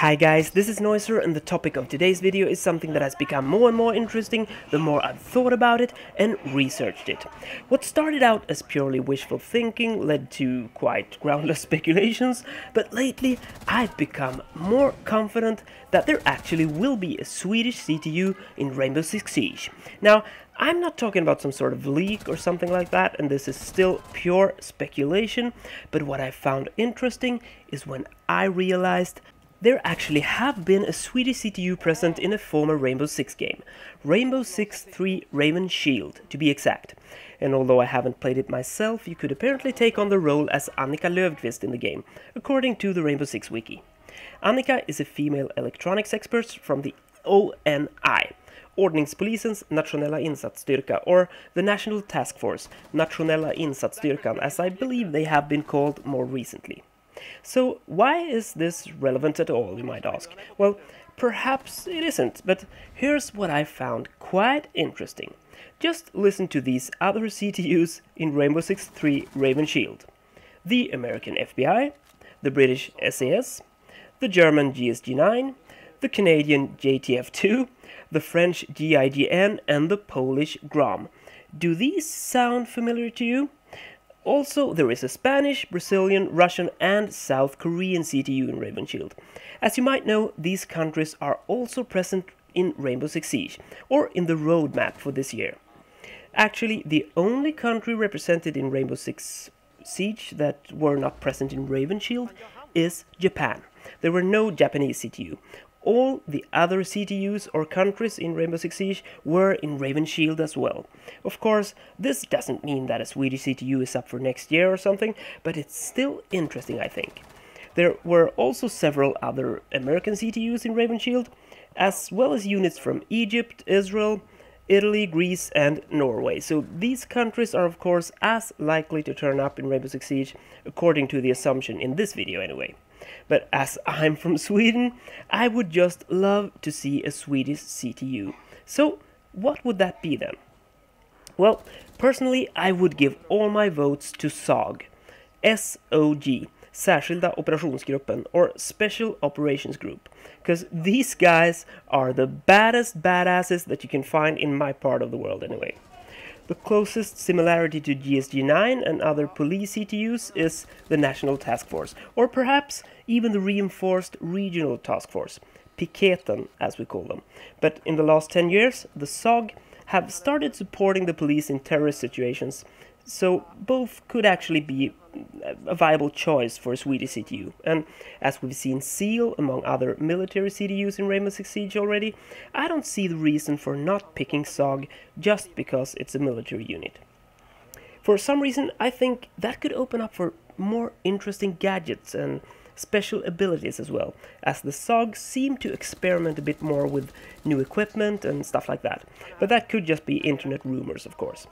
Hi guys, this is Noiser, and the topic of today's video is something that has become more and more interesting the more I've thought about it and researched it. What started out as purely wishful thinking led to quite groundless speculations, but lately I've become more confident that there actually will be a Swedish CTU in Rainbow Six Siege. Now, I'm not talking about some sort of leak or something like that, and this is still pure speculation, but what I found interesting is when I realized there actually have been a Swedish CTU present in a former Rainbow Six game, Rainbow Six 3 Raven Shield to be exact. And although I haven't played it myself, you could apparently take on the role as Annika Löfqvist in the game, according to the Rainbow Six wiki. Annika is a female electronics expert from the ONI, Ordningspolisens Nationella Insatsstyrka, or the National Task Force, Nationella Insatsstyrkan, as I believe they have been called more recently. So why is this relevant at all, you might ask? Well, perhaps it isn't, but here's what I found quite interesting. Just listen to these other CTUs in Rainbow Six 3 Raven Shield. The American FBI, the British SAS, the German GSG-9, the Canadian JTF-2, the French GIGN, and the Polish GROM. Do these sound familiar to you? Also, there is a Spanish, Brazilian, Russian, and South Korean CTU in Raven Shield. As you might know, these countries are also present in Rainbow Six Siege, or in the roadmap for this year. Actually, the only country represented in Rainbow Six Siege that were not present in Raven Shield is Japan. There were no Japanese CTU. All the other CTUs or countries in Rainbow Six Siege were in Raven Shield as well. Of course, this doesn't mean that a Swedish CTU is up for next year or something, but it's still interesting, I think. There were also several other American CTUs in Raven Shield, as well as units from Egypt, Israel, Italy, Greece, and Norway. So these countries are of course as likely to turn up in Rainbow Six Siege, according to the assumption in this video anyway. But as I'm from Sweden, I would just love to see a Swedish CTU. So what would that be then? Well, personally I would give all my votes to SOG. SOG, Särskilda Operationsgruppen, or Special Operations Group. Because these guys are the baddest badasses that you can find in my part of the world anyway. The closest similarity to GSG-9 and other police CTUs is the National Task Force, or perhaps even the reinforced Regional Task Force, Piketen as we call them. But in the last 10 years, the SOG have started supporting the police in terrorist situations, so both could actually be a viable choice for a Swedish CTU. And as we've seen SEAL among other military CTUs in Rainbow Six Siege already, I don't see the reason for not picking SOG just because it's a military unit. For some reason, I think that could open up for more interesting gadgets and special abilities as well, as the SOG seem to experiment a bit more with new equipment and stuff like that. But that could just be internet rumors, of course.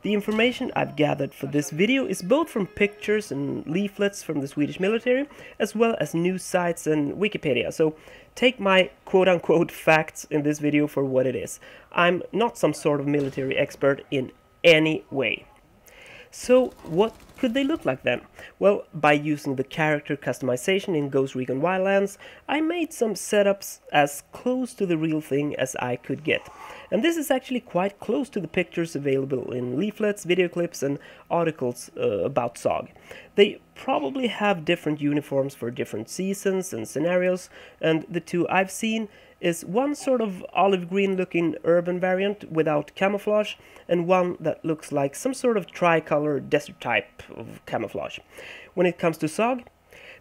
The information I've gathered for this video is both from pictures and leaflets from the Swedish military, as well as news sites and Wikipedia, so take my quote-unquote facts in this video for what it is. I'm not some sort of military expert in any way. So what could they look like then? Well, by using the character customization in Ghost Recon Wildlands, I made some setups as close to the real thing as I could get. And this is actually quite close to the pictures available in leaflets, video clips, and articles about SOG. They probably have different uniforms for different seasons and scenarios, and the two I've seen is one sort of olive green looking urban variant without camouflage, and one that looks like some sort of tricolor desert type of camouflage. When it comes to SOG,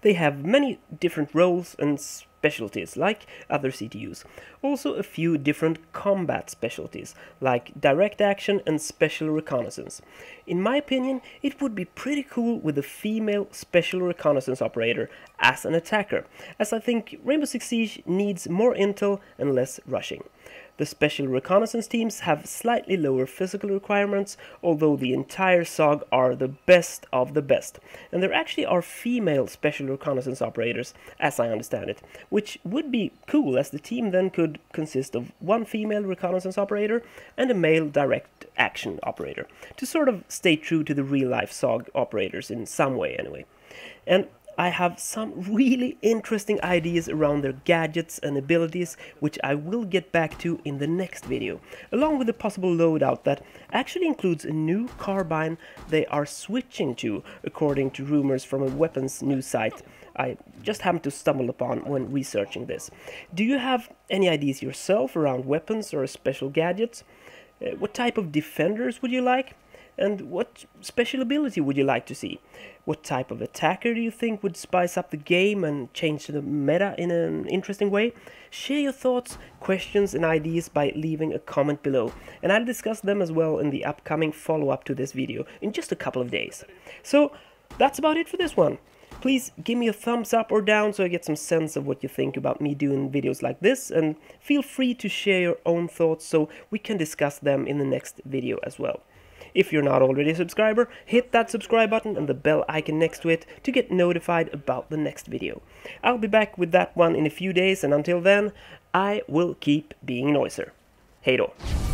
they have many different roles and specialties like other CTUs. Also a few different combat specialties like direct action and special reconnaissance. In my opinion, it would be pretty cool with a female special reconnaissance operator as an attacker, as I think Rainbow Six Siege needs more intel and less rushing. The special reconnaissance teams have slightly lower physical requirements, although the entire SOG are the best of the best. And there actually are female special reconnaissance operators, as I understand it, which would be cool, as the team then could consist of one female reconnaissance operator and a male direct action operator, to sort of stay true to the real-life SOG operators in some way anyway. And I have some really interesting ideas around their gadgets and abilities, which I will get back to in the next video, along with a possible loadout that actually includes a new carbine they are switching to, according to rumors from a weapons news site I just happened to stumble upon when researching this. Do you have any ideas yourself around weapons or special gadgets? What type of defenders would you like? And what special ability would you like to see? What type of attacker do you think would spice up the game and change the meta in an interesting way? Share your thoughts, questions and ideas by leaving a comment below, and I'll discuss them as well in the upcoming follow-up to this video in just a couple of days. So that's about it for this one. Please give me a thumbs up or down so I get some sense of what you think about me doing videos like this, and feel free to share your own thoughts so we can discuss them in the next video as well. If you're not already a subscriber, hit that subscribe button and the bell icon next to it to get notified about the next video. I'll be back with that one in a few days, and until then, I will keep being Noiser. Hej då!